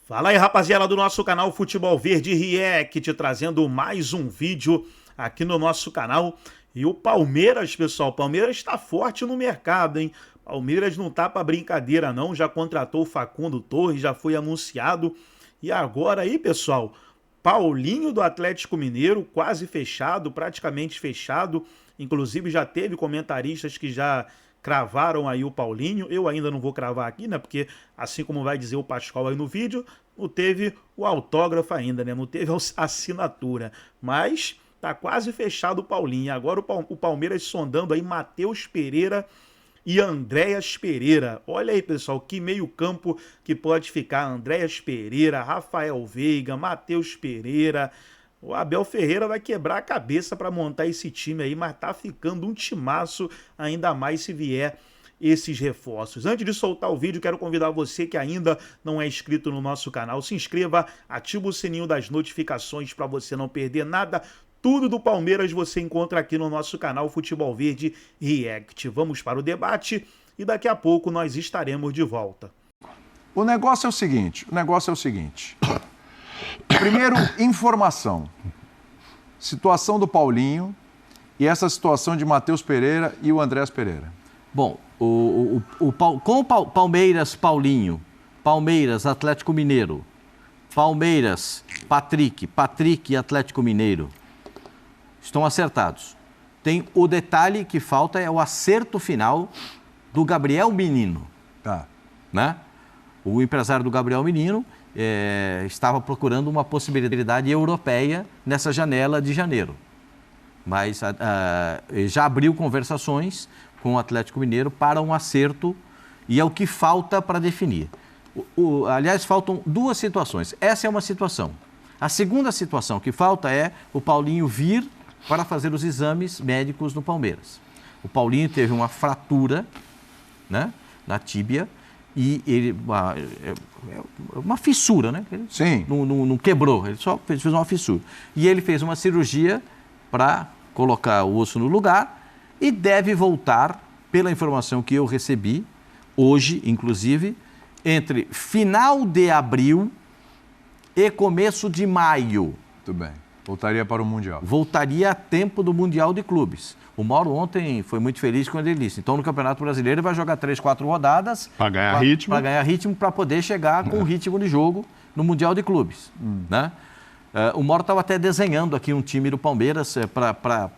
Fala aí, rapaziada do nosso canal Futebol Verde React, trazendo mais um vídeo aqui no nosso canal. E o Palmeiras, pessoal, o Palmeiras está forte no mercado, hein? Palmeiras não tá para brincadeira não, já contratou o Facundo Torres, já foi anunciado. E agora aí, pessoal, Paulinho do Atlético Mineiro, quase fechado, praticamente fechado. Inclusive já teve comentaristas que já cravaram aí o Paulinho. Eu ainda não vou cravar aqui, né? Porque assim como vai dizer o Pascoal aí no vídeo, não teve o autógrafo ainda, né? Não teve a assinatura. Mas tá quase fechado o Paulinho. Agora o Palmeiras sondando aí Matheus Pereira e Andréas Pereira. Olha aí, pessoal, que meio campo que pode ficar. Andréas Pereira, Rafael Veiga, Matheus Pereira. O Abel Ferreira vai quebrar a cabeça para montar esse time aí, mas tá ficando um timaço, ainda mais se vier esses reforços. Antes de soltar o vídeo, quero convidar você que ainda não é inscrito no nosso canal, se inscreva, ativa o sininho das notificações para você não perder nada. Tudo do Palmeiras você encontra aqui no nosso canal Futebol Verde React. Vamos para o debate e daqui a pouco nós estaremos de volta. O negócio é o seguinte, Primeiro, informação. Situação do Paulinho e essa situação de Matheus Pereira e o Andréas Pereira. Bom, com o Palmeiras, Paulinho, Palmeiras, Atlético Mineiro, Palmeiras, Patrick e Atlético Mineiro estão acertados. Tem o detalhe que falta, é o acerto final do Gabriel Menino. Tá. Né? O empresário do Gabriel Menino estava procurando uma possibilidade europeia nessa janela de janeiro. Mas já abriu conversações com o Atlético Mineiro para um acerto e é o que falta para definir. Aliás, faltam duas situações. Essa é uma situação. A segunda situação que falta é o Paulinho vir para fazer os exames médicos no Palmeiras. O Paulinho teve uma fratura, né, na tíbia e ele uma fissura, né? Ele Sim. Não quebrou, ele só fez uma fissura. E ele fez uma cirurgia para colocar o osso no lugar e deve voltar, pela informação que eu recebi, hoje, inclusive, entre final de abril e começo de maio. Muito bem. Voltaria para o Mundial. Voltaria a tempo do Mundial de Clubes. O Mauro ontem foi muito feliz quando ele disse. Então, no Campeonato Brasileiro, ele vai jogar 3, 4 rodadas. Para ganhar ritmo. Para ganhar ritmo, para poder chegar com ritmo de jogo no Mundial de Clubes. Né? O Mauro estava até desenhando aqui um time do Palmeiras para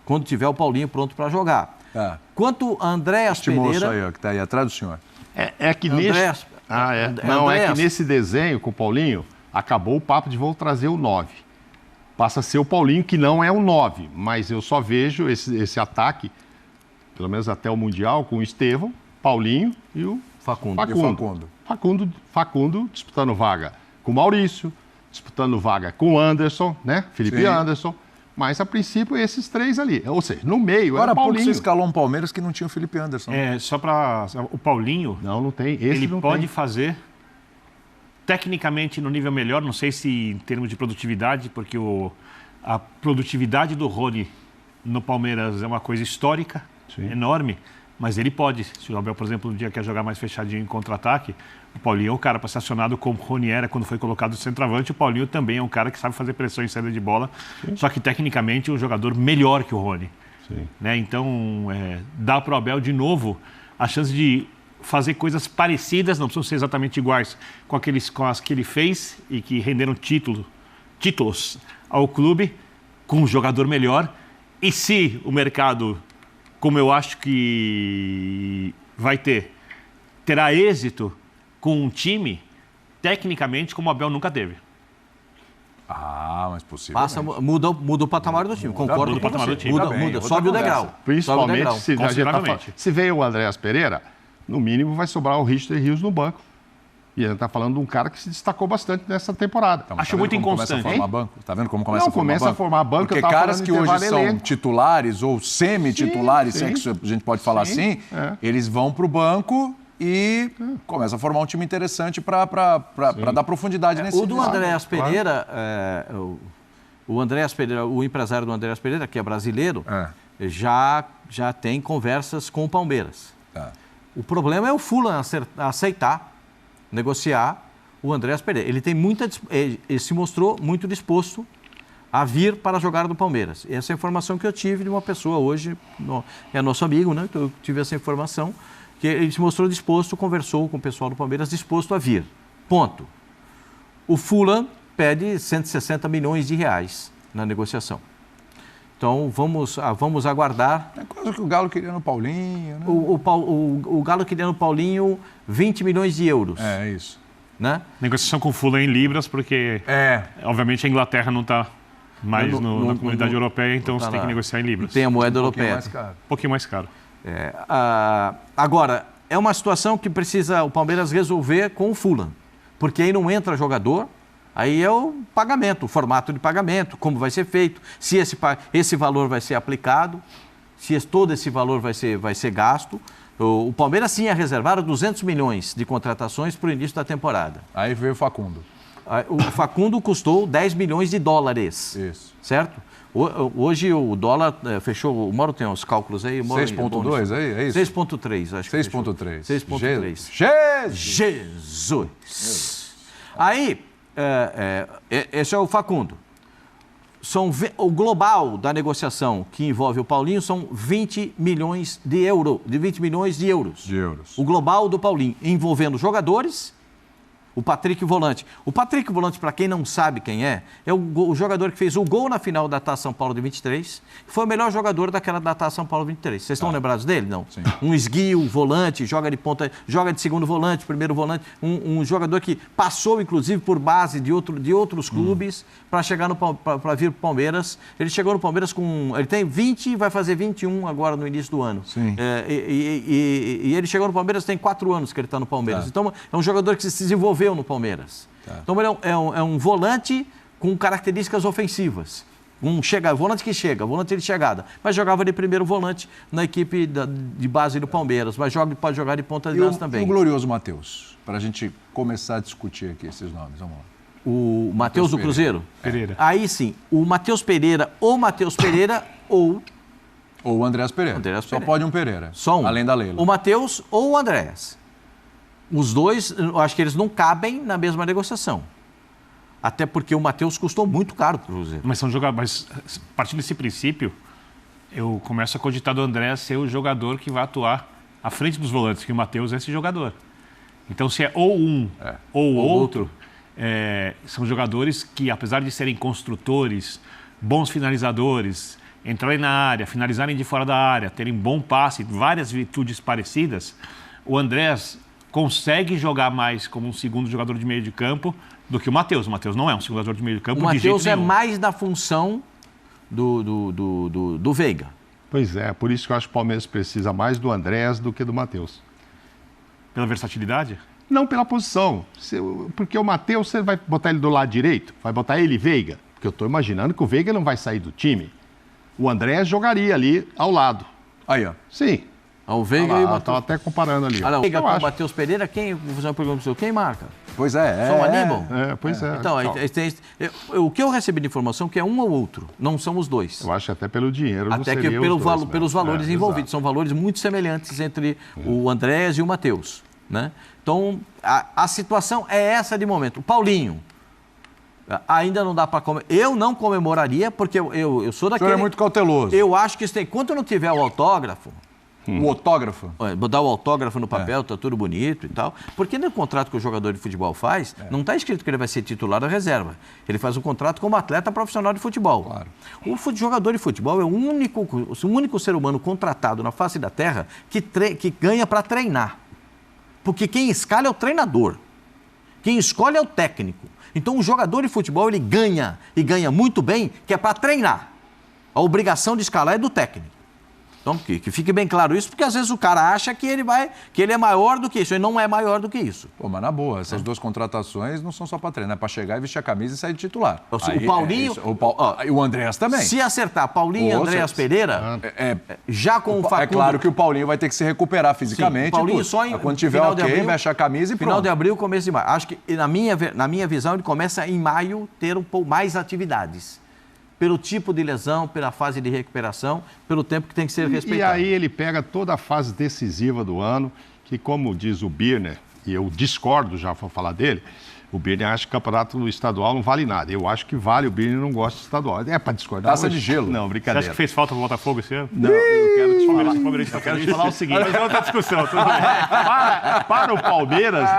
quando tiver o Paulinho pronto para jogar. Quanto a Andréas Pereira... Este moço aí, ó, que está aí atrás do senhor. É que nesse... é que nesse desenho com o Paulinho, acabou o papo de vou trazer o 9. Passa a ser o Paulinho, que não é o 9, mas eu só vejo esse ataque, pelo menos até o Mundial, com o Estevão, Paulinho e o Facundo. Facundo disputando vaga com o Maurício, disputando vaga com o Anderson, né? Felipe Sim. Anderson, mas a princípio esses três ali. Ou seja, no meio Agora é o Paulinho. pouco você escalou um Palmeiras que não tinha o Felipe Anderson. Só para o Paulinho, Não tem. Esse ele não pode tem. fazer tecnicamente no nível melhor, não sei se em termos de produtividade, porque a produtividade do Rony no Palmeiras é uma coisa histórica, enorme, mas ele pode. Se o Abel, por exemplo, um dia quer jogar mais fechadinho em contra-ataque, o Paulinho é um cara para ser acionado como o Rony era quando foi colocado centroavante. O Paulinho também é um cara que sabe fazer pressão em saída de bola, só que tecnicamente é um jogador melhor que o Rony. Né? Então, dá para o Abel de novo a chance de fazer coisas parecidas, não precisam ser exatamente iguais com as que ele fez e que renderam títulos ao clube, com um jogador melhor. E se o mercado, como eu acho que vai terá êxito com um time, tecnicamente, como o Abel nunca teve. Mas possível. Muda o patamar do time, concordo com você. Muda, sobe o degrau. Principalmente consideravelmente. se veio o Andréas Pereira, no mínimo vai sobrar o Richter Rios no banco. E ele está falando de um cara que se destacou bastante nessa temporada. Acho muito inconstante. Está vendo como começa a formar banco? Começa a formar banco. Porque caras que hoje são titulares ou semi-titulares, se é que a gente pode falar assim, eles vão para o banco e começam a formar um time interessante para dar profundidade nesse time. O do Andréas Pereira, o Andréas Pereira, o empresário do Andréas Pereira, que é brasileiro, já tem conversas com o Palmeiras. O problema é o Fulham aceitar, negociar o Andréas Pereira. Ele se mostrou muito disposto a vir para jogar no Palmeiras. Essa é a informação que eu tive de uma pessoa hoje, é nosso amigo, né? Eu tive essa informação, que ele se mostrou disposto, conversou com o pessoal do Palmeiras, disposto a vir. Ponto. O Fulham pede 160 milhões de reais na negociação. Então, vamos aguardar. É coisa que o Galo queria no Paulinho, né? O Galo queria no Paulinho 20 milhões de euros. É isso. Né? Negociação com o Fulham em libras, porque, obviamente, a Inglaterra não está mais na comunidade europeia, então você tem que negociar em libras. Tem a moeda europeia. Um pouquinho mais caro. Agora, é uma situação que precisa o Palmeiras resolver com o Fulham, porque aí não entra jogador, aí é o pagamento, o formato de pagamento, como vai ser feito, se esse valor vai ser aplicado, se todo esse valor vai ser gasto. O Palmeiras sim reservaram 200 milhões de contratações para o início da temporada. Aí veio o Facundo. O Facundo custou 10 milhões de dólares. Isso. Certo? Hoje o dólar fechou, o Mauro tem os cálculos aí. 6,2 aí, é isso? 6,3, acho que 6,3. 6,3. Jesus! Aí, esse é o Facundo. O global da negociação que envolve o Paulinho são 20 milhões de euros. O global do Paulinho, envolvendo jogadores, o Patrick Volante. O Patrick Volante, para quem não sabe quem é o jogador que fez o gol na final da Taça São Paulo de 23, foi o melhor jogador daquela da Taça São Paulo de 23. Vocês estão lembrados dele? Não? Sim. Um esguio, volante, joga de ponta, joga de segundo volante, primeiro volante, um jogador que passou, inclusive, por base de outros clubes para chegar para vir para o Palmeiras. Ele chegou no Palmeiras ele tem 20, vai fazer 21 agora no início do ano. Sim. E ele chegou no Palmeiras, tem 4 anos que ele está no Palmeiras. Então, é um jogador que se desenvolveu no Palmeiras. Então, ele é um volante com características ofensivas. Volante que chega, volante de chegada. Mas jogava de primeiro volante na equipe de base do Palmeiras. Mas pode jogar de ponta de lança também. E o glorioso Matheus? Para a gente começar a discutir aqui esses nomes. Vamos lá. O Matheus do Cruzeiro? Pereira. Aí sim, o Matheus Pereira ou Ou o Andréas Pereira. Só pode um Pereira. Só um. Além da Leila. O Matheus ou o Andréas. Os dois, eu acho que eles não cabem na mesma negociação. Até porque o Matheus custou muito caro para o Cruzeiro. Mas a partir desse princípio, eu começo a cogitar do André ser o jogador que vai atuar à frente dos volantes, que o Matheus é esse jogador. Então, se é ou um ou outro, são jogadores que, apesar de serem construtores, bons finalizadores, entrarem na área, finalizarem de fora da área, terem bom passe, várias virtudes parecidas, o Andrés consegue jogar mais como um segundo jogador de meio de campo do que o Matheus. O Matheus não é um segundo jogador de meio de campo. O Matheus é mais na função do Veiga. Pois é, por isso que eu acho que o Palmeiras precisa mais do Andrés do que do Matheus. Pela versatilidade? Não, pela posição. Porque o Matheus, você vai botar ele do lado direito? Vai botar ele e Veiga? Porque eu estou imaginando que o Veiga não vai sair do time. O Andrés jogaria ali ao lado. Aí, ó. Sim. O Veiga e o Matheus. Estava até comparando ali. O Veiga com o Matheus Pereira, vou fazer uma pergunta para você, quem marca? Pois é. Só um animal? Pois é. Então, o que eu recebi de informação é que é um ou outro, não são os dois. Eu acho que até pelo dinheiro não até seria que pelos valores envolvidos. Exato. São valores muito semelhantes entre o Andrés e o Matheus. Né? Então, a situação é essa de momento. O Paulinho, ainda não dá para comemorar. Eu não comemoraria, porque eu sou daquele... O senhor é muito cauteloso. Eu acho que isso tem... Enquanto não tiver o autógrafo... O autógrafo? Botar o autógrafo no papel, tá tudo bonito e tal. Porque no contrato que o jogador de futebol faz, não está escrito que ele vai ser titular ou reserva. Ele faz um contrato como atleta profissional de futebol. Claro. O jogador de futebol é o único ser humano contratado na face da terra que ganha para treinar. Porque quem escala é o treinador. Quem escolhe é o técnico. Então o jogador de futebol ele ganha, e ganha muito bem, que é para treinar. A obrigação de escalar é do técnico. Então, que fique bem claro isso, porque às vezes o cara acha que ele é maior do que isso. Ele não é maior do que isso. Pô, mas na boa, essas duas contratações não são só para treinar, é para chegar e vestir a camisa e sair de titular. O Paulinho... E o Andréas também. Se acertar Paulinho e Andréas Pereira, já com o Facundo... É claro que o Paulinho vai ter que se recuperar fisicamente. Sim, o Paulinho só em quando tiver ok, veste a camisa e pronto. Final de abril, começo de maio. Acho que, na minha visão, ele começa em maio ter um pouco mais atividades. Pelo tipo de lesão, pela fase de recuperação, pelo tempo que tem que ser respeitado. E aí ele pega toda a fase decisiva do ano, que como diz o Birner, e eu discordo, já vou falar dele, o Birner acha que o campeonato estadual não vale nada. Eu acho que vale, o Birner não gosta do estadual. É para discordar. Taça de gelo. Não, brincadeira. Você acha que fez falta pro Botafogo esse ano? Não, eu quero te falar. Eu quero te falar o seguinte. Mas é outra discussão. Para o Palmeiras,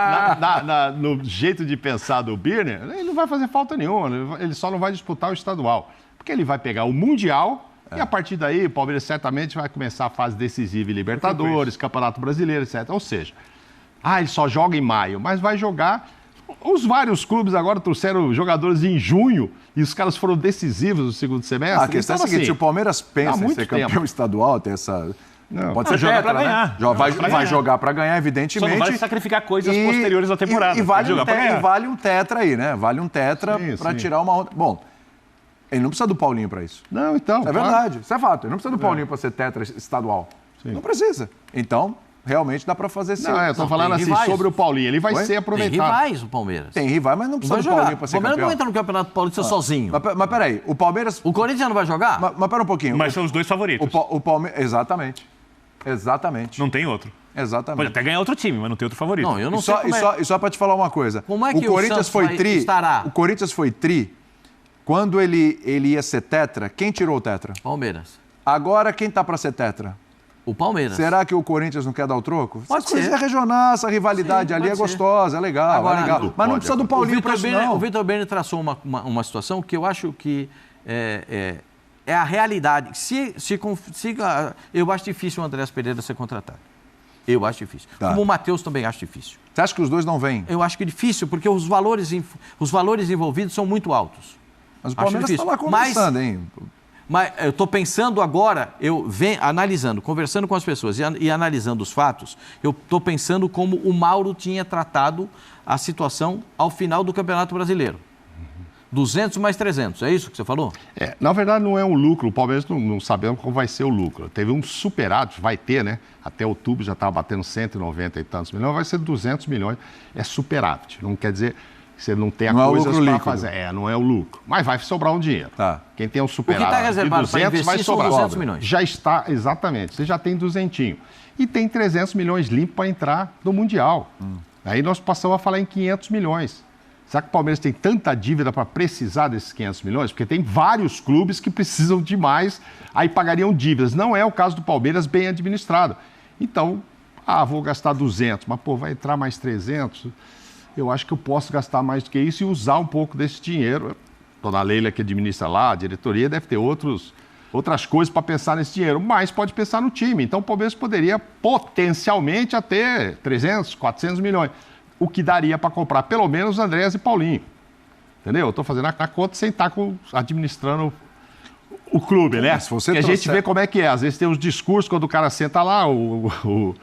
no jeito de pensar do Birner, ele não vai fazer falta nenhuma. Ele só não vai disputar o estadual. Porque ele vai pegar o Mundial e a partir daí o Palmeiras certamente vai começar a fase decisiva em Libertadores, Campeonato Brasileiro, etc. Ou seja, ele só joga em maio, mas vai jogar... Os vários clubes agora trouxeram jogadores em junho e os caras foram decisivos no segundo semestre. A questão é a seguinte, se o Palmeiras pensa em ser campeão estadual, tem essa... Não, pode ser jogar para ganhar. Né? Vai jogar para ganhar, evidentemente. Só não vai sacrificar coisas posteriores à temporada. E vale um tetra aí, né? Vale um tetra para tirar uma onda. Bom, ele não precisa do Paulinho para isso. Não, então. É verdade, isso é fato. Ele não precisa do Paulinho para ser tetra estadual. Sim. Não precisa. Então... Realmente dá para fazer sim. Não, eu tô falando assim sobre o Paulinho. Ele vai ser aproveitado. Tem rivais o Palmeiras. Tem rivais, mas não precisa do Paulinho para ser campeão. O Palmeiras não entra no Campeonato Paulista sozinho. Mas peraí, o Palmeiras... O Corinthians não vai jogar? Mas pera um pouquinho. Mas são os dois favoritos. O Palmeiras... Exatamente. Não tem outro. Exatamente. Pode até ganhar outro time, mas não tem outro favorito. Não, eu não sei E só para te falar uma coisa. Como é que o Corinthians foi tri? estará? O Corinthians foi tri. Quando ele ia ser tetra, quem tirou o tetra? Palmeiras. Agora, quem tá para ser tetra? O Palmeiras. Será que o Corinthians não quer dar o troco? Pode ser. Essa regional, essa rivalidade ali é gostosa, é legal, Agora, é legal. Mas não precisa do Paulinho para isso, não. O Vitor Birner traçou uma situação que eu acho que é a realidade. Eu acho difícil o Andrés Pereira ser contratado. Eu acho difícil. Tá. Como o Matheus também acho difícil. Você acha que os dois não vêm? Eu acho que é difícil, porque os valores envolvidos são muito altos. Mas o Palmeiras está lá conversando, hein? Mas eu estou pensando agora, eu venho analisando, conversando com as pessoas e analisando os fatos, eu estou pensando como o Mauro tinha tratado a situação ao final do Campeonato Brasileiro. 200 mais 300, é isso que você falou? Na verdade não é um lucro, o Palmeiras não sabemos como vai ser o lucro. Teve um superávit, vai ter, né? Até outubro já estava batendo 190 e tantos milhões, vai ser 200 milhões, é superávit. Não quer dizer... Você não tem coisas para fazer. Não é o lucro. Mas vai sobrar um dinheiro. Tá. Quem tem um superávit de 200 vai sobrar. 200 milhões. Já está, exatamente. Você já tem 200. E tem 300 milhões limpo para entrar no Mundial. Aí nós passamos a falar em 500 milhões. Será que o Palmeiras tem tanta dívida para precisar desses 500 milhões? Porque tem vários clubes que precisam de mais, aí pagariam dívidas. Não é o caso do Palmeiras bem administrado. Então, vou gastar 200, mas vai entrar mais 300... Eu acho que eu posso gastar mais do que isso e usar um pouco desse dinheiro. Dona Leila, que administra lá, a diretoria, deve ter outras coisas para pensar nesse dinheiro, mas pode pensar no time. Então, o Palmeiras poderia potencialmente até 300, 400 milhões, o que daria para comprar pelo menos Andrés e Paulinho. Entendeu? Eu estou fazendo a conta sem estar administrando o clube, né? Porque a gente vê como é que é. Às vezes tem uns discursos, quando o cara senta lá, o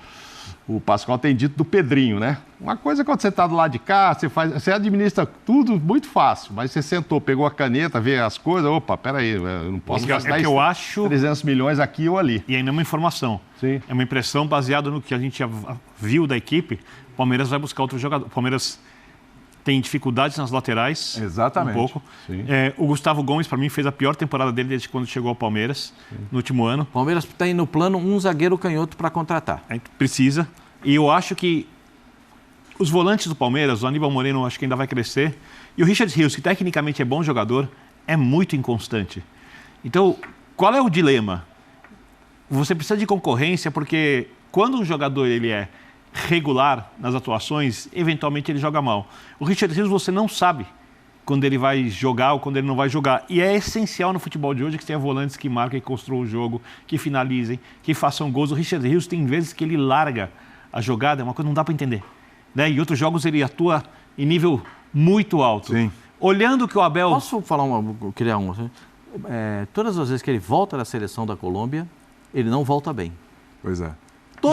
Pascoal tem dito do Pedrinho, né? Uma coisa é quando você está do lado de cá, você administra tudo muito fácil, mas você sentou, pegou a caneta, vê as coisas, peraí, eu não posso gastar 300 milhões aqui ou ali. E ainda é uma informação. Sim. É uma impressão baseada no que a gente já viu da equipe. O Palmeiras vai buscar outro jogador. O Palmeiras tem dificuldades nas laterais. Exatamente. Um pouco. O Gustavo Gomes, para mim, fez a pior temporada dele desde quando chegou ao Palmeiras, no último ano. O Palmeiras tem no plano um zagueiro canhoto para contratar. Precisa. E eu acho que os volantes do Palmeiras, o Aníbal Moreno, acho que ainda vai crescer. E o Richard Rios, que tecnicamente é bom jogador, é muito inconstante. Então, qual é o dilema? Você precisa de concorrência, porque quando um jogador ele é regular nas atuações, eventualmente ele joga mal. O Richard Rios você não sabe quando ele vai jogar ou quando ele não vai jogar. E é essencial no futebol de hoje que tenha volantes que marquem, que construam o jogo, que finalizem, que façam gols. O Richard Rios tem vezes que ele larga a jogada, é uma coisa que não dá para entender. Né? Em outros jogos ele atua em nível muito alto. Sim. Olhando que o Abel... Posso falar criar uma? Todas as vezes que ele volta da seleção da Colômbia, ele não volta bem. Pois é.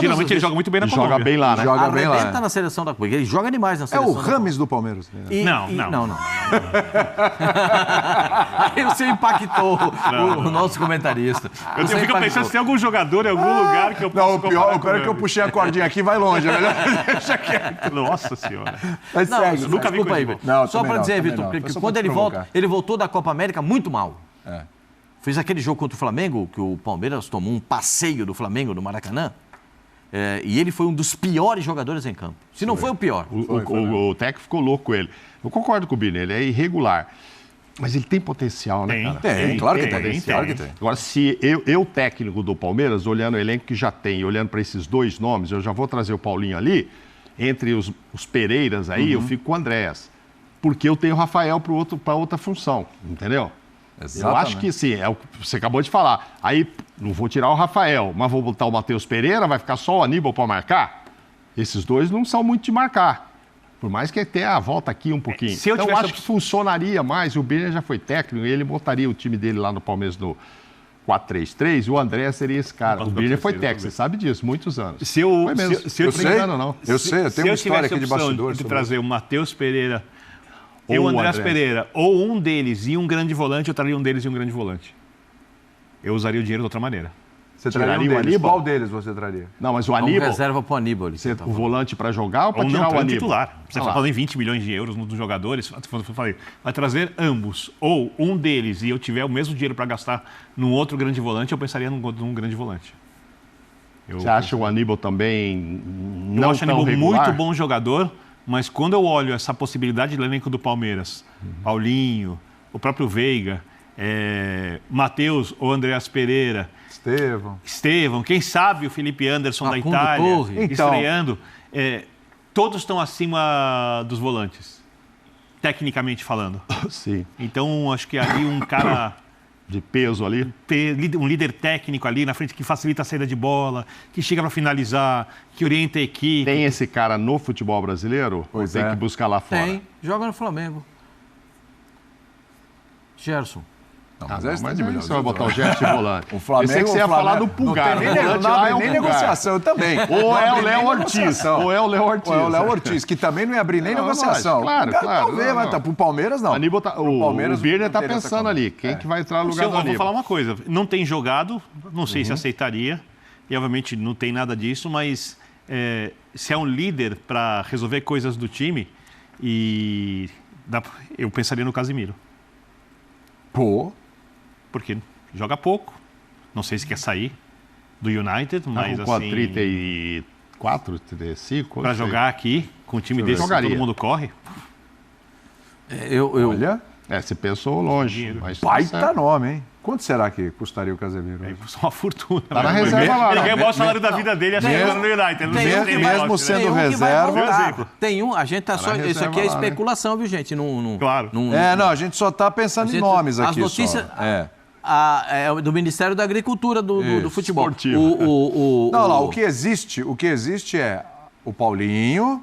Geralmente ele joga muito bem na Colômbia. Joga bem lá, né? Joga bem lá. Arrebenta na seleção da Colômbia. Ele joga demais na seleção. É o Rames do Palmeiras. Não. Aí você impactou o nosso comentarista. Eu fico pensando se tem algum jogador em algum lugar que eu possa Não, o pior é que eu puxei a cordinha aqui, vai longe. Deixa quieto. Nossa Senhora. Mas segue, nunca vi desculpa aí, coisa Vitor. Só para dizer, Vitor, que quando ele volta, ele voltou da Copa América muito mal. Fez aquele jogo contra o Flamengo, que o Palmeiras tomou um passeio do Flamengo no Maracanã. E ele foi um dos piores jogadores em campo. Se não foi o pior. O técnico ficou louco com ele. Eu concordo com o Birner, ele é irregular. Mas ele tem potencial, né, cara? Tem, claro que tem. Claro que tem. Agora, se eu, técnico do Palmeiras, olhando o elenco que já tem, olhando para esses dois nomes, eu já vou trazer o Paulinho ali, entre os Pereiras aí, eu fico com o Andréas. Porque eu tenho o Rafael para outra função, entendeu? Exatamente. Eu acho que sim, é o que você acabou de falar. Aí, não vou tirar o Rafael, mas vou botar o Matheus Pereira, vai ficar só o Aníbal para marcar? Esses dois não são muito de marcar. Por mais que tenha a volta aqui um pouquinho. Então, eu acho que funcionaria mais. O Birner já foi técnico, ele botaria o time dele lá no Palmeiras no 4-3-3 e o André seria esse cara. O Birner foi técnico, você sabe disso, muitos anos. Se eu sei, eu tenho uma história aqui de bastidores. Se trazer o Matheus Pereira ou o Andrés Pereira, ou um deles e um grande volante, eu traria um deles e um grande volante. Eu usaria o dinheiro de outra maneira. Você traria o Aníbal? Qual deles você traria? Não, mas o Aníbal... reserva para o Aníbal. O volante para jogar ou para tirar o Aníbal? Titular. Você está falando em 20 milhões de euros dos jogadores. Vai trazer ambos. Ou um deles e eu tiver o mesmo dinheiro para gastar num outro grande volante, eu pensaria num grande volante. Você acha o Aníbal também não eu acho o Aníbal regular? Muito bom jogador, mas quando eu olho essa possibilidade do elenco do Palmeiras, Paulinho, o próprio Veiga, Matheus ou Andreas Pereira... Estevão, quem sabe o Felipe Anderson da Itália, estreando. Todos estão acima dos volantes, tecnicamente falando. Sim. Então, acho que ali um cara... de peso ali? Um líder técnico ali na frente que facilita a saída de bola, que chega para finalizar, que orienta a equipe. Tem esse cara no futebol brasileiro? Ou tem que buscar lá fora? Tem, joga no Flamengo. Gerson. Não, mas você vai botar o Gerson de volante. O Flamengo, eu sei que você ia falar do Pulgar. Não abre nem negociação também. Ou é o Léo Ortiz. Ou é o Léo Ortiz. Que também não ia abrir nem negociação. Claro. Talvez, mas pro Palmeiras não. O Birner tá pensando ali. Quem que vai entrar no lugar do Aníbal? Eu vou falar uma coisa. Não tem jogado, não sei se aceitaria. E, obviamente, não tem nada disso, mas se é um líder para resolver coisas do time, eu pensaria no Casemiro. Porque joga pouco, não sei se quer sair do United, mas com assim... 34, 35... Para jogar aqui, com um time desse, todo mundo corre. Olha... você pensou longe. Mas baita nome, hein? Quanto será que custaria o Casemiro? Uma fortuna. Tá na reserva lá. Ele ganha o maior salário da vida dele, acho que no United. Mesmo sendo reserva... Tem um, a gente tá só... Isso aqui é especulação, viu, gente? Claro. Não, a gente só tá pensando em nomes aqui. As notícias... do Ministério da Agricultura do futebol. O que existe é o Paulinho,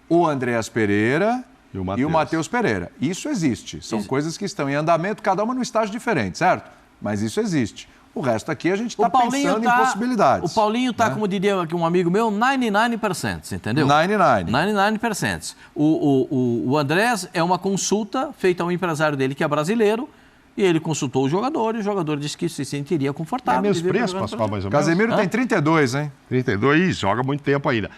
o Andreas Pereira e o Matheus Pereira. Isso existe. São coisas que estão em andamento, cada uma num estágio diferente, certo? Mas isso existe. O resto aqui a gente está pensando em possibilidades. O Paulinho está, como diria um amigo meu, 99%, entendeu? 99%. O Andrés é uma consulta feita ao empresário dele, que é brasileiro, e ele consultou o jogador, e o jogador disse que se sentiria confortável. É mesmo preço, Pascoal, mais ou menos? Casemiro tem 32, hein? 32, joga muito tempo ainda.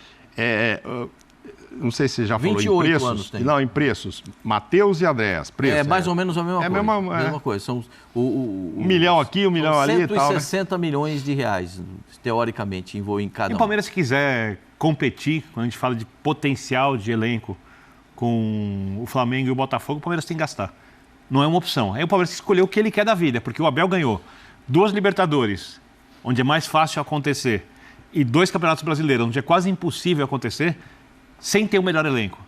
Não sei se você já falou em preços. Anos tem. Não, em preços. Matheus e Andréas. Preço, mais ou menos a mesma coisa. São um milhão aqui, um milhão ali e tal. 160 milhões de reais, teoricamente, em cada um. E o Palmeiras, se quiser competir, quando a gente fala de potencial de elenco com o Flamengo e o Botafogo, o Palmeiras tem que gastar. Não é uma opção. Aí o Palmeiras escolheu o que ele quer da vida, porque o Abel ganhou 2 Libertadores, onde é mais fácil acontecer, e 2 Campeonatos Brasileiros, onde é quase impossível acontecer, sem ter o melhor elenco.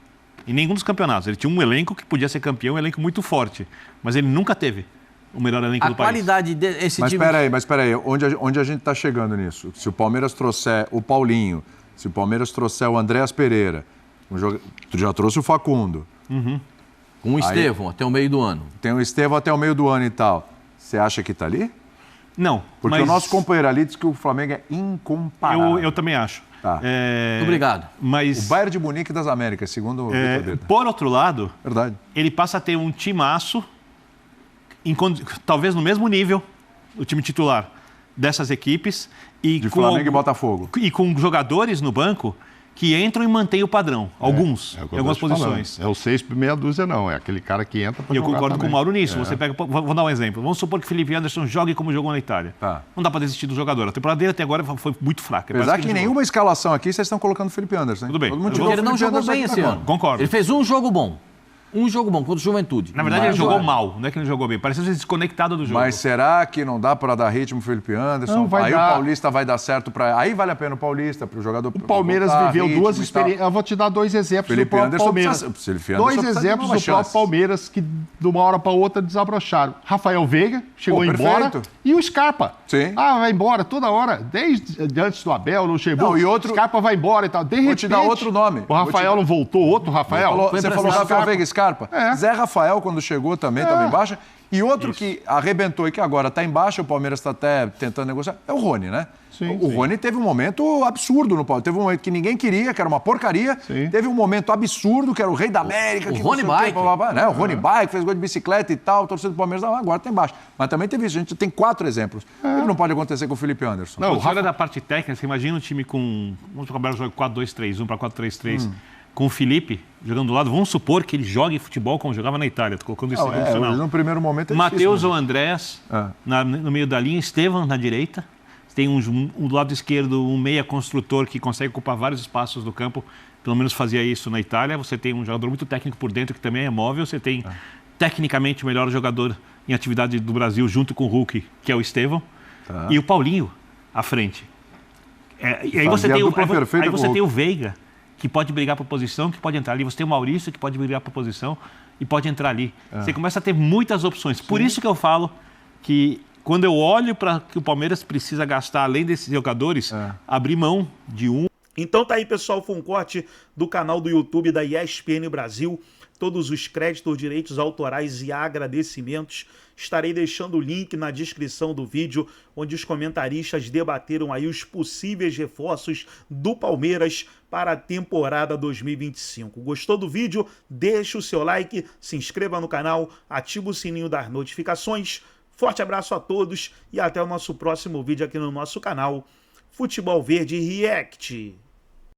Em nenhum dos campeonatos. Ele tinha um elenco que podia ser campeão, um elenco muito forte, mas ele nunca teve o melhor elenco do país. A qualidade desse time... Mas espera aí, onde a gente está chegando nisso? Se o Palmeiras trouxer o Paulinho, se o Palmeiras trouxer o Andreas Pereira, tu já trouxe o Facundo. Com o Estevão até o meio do ano. Tem o Estevão até o meio do ano e tal. Você acha que está ali? Não. Porque o nosso companheiro ali diz que o Flamengo é incomparável. Eu também acho. Tá. Obrigado. Mas... O Bayern de Munique das Américas, segundo o por outro lado, verdade, ele passa a ter um timaço, talvez no mesmo nível, o time titular dessas equipes. De Flamengo e Botafogo. E com jogadores no banco que entram e mantêm o padrão. Alguns, em algumas posições. É o 6 por meia dúzia, não. É aquele cara que entra para jogar. E eu concordo também. com o Mauro nisso. Você pega, vou dar um exemplo. Vamos supor que o Felipe Anderson jogue como jogou na Itália. Não dá para desistir do jogador. A temporada dele até agora foi muito fraca. Apesar que em nenhuma escalação aqui vocês estão colocando o Felipe Anderson. Hein? Tudo bem. Ele não jogou bem esse ano. Concordo. Ele fez um jogo bom. Um jogo bom contra o Juventude. Na verdade, ele jogou mal. Não é que ele jogou bem. Pareceu ser desconectado do jogo. Mas será que não dá para dar ritmo pro Felipe Anderson? Não, vai aí dar. O Paulista vai dar certo para. Aí vale a pena o Paulista, para o jogador. O Palmeiras viveu duas experiências. Eu vou te dar 2 exemplos Felipe do próprio Anderson Palmeiras. Dois exemplos do próprio Palmeiras que de uma hora para outra desabrocharam. Rafael Veiga chegou embora e o Scarpa. Sim. Vai embora toda hora. Desde antes do Abel, no Luxemburgo. Não, e outro... Scarpa vai embora e tal. De repente, vou te dar outro nome. O Rafael não voltou, outro Rafael. Você falou Rafael Veiga e Scarpa. Zé Rafael, quando chegou também, estava em baixa. E outro que arrebentou e que agora está em baixa, o Palmeiras está até tentando negociar, é o Rony, né? O Rony teve um momento absurdo no Palmeiras. Teve um momento que ninguém queria, que era uma porcaria. Teve um momento absurdo, que era o rei da América. O Rony Bike. O Rony Bike fez gol de bicicleta e tal. O torcedor do Palmeiras agora está em baixa. Mas também teve isso. A gente tem 4 exemplos. O que não pode acontecer com o Felipe Anderson? Não, fora da parte técnica, você imagina um time com... Vamos jogar 4-2-3-1 para 4-3-3. Com o Felipe jogando do lado, vamos supor que ele jogue futebol como jogava na Itália. Estou colocando isso funcional. No primeiro momento é Matheus ou Andrés no meio da linha, Estevam na direita. Tem do lado esquerdo um meia construtor que consegue ocupar vários espaços do campo. Pelo menos fazia isso na Itália. Você tem um jogador muito técnico por dentro que também é móvel. Você tem tecnicamente o melhor jogador em atividade do Brasil junto com o Hulk, que é o Estevam. E o Paulinho à frente. E aí você tem o Veiga, que pode brigar para a posição, que pode entrar ali. Você tem o Maurício, que pode brigar para a posição e pode entrar ali. Você começa a ter muitas opções. Por isso que eu falo que quando eu olho para que o Palmeiras precisa gastar, além desses jogadores, abrir mão de um. Então tá aí, pessoal, foi um corte do canal do YouTube da ESPN Brasil. Todos os créditos, direitos autorais e agradecimentos. Estarei deixando o link na descrição do vídeo, onde os comentaristas debateram aí os possíveis reforços do Palmeiras para a temporada 2025. Gostou do vídeo? Deixa o seu like, se inscreva no canal, ativa o sininho das notificações. Forte abraço a todos e até o nosso próximo vídeo aqui no nosso canal Futebol Verde React.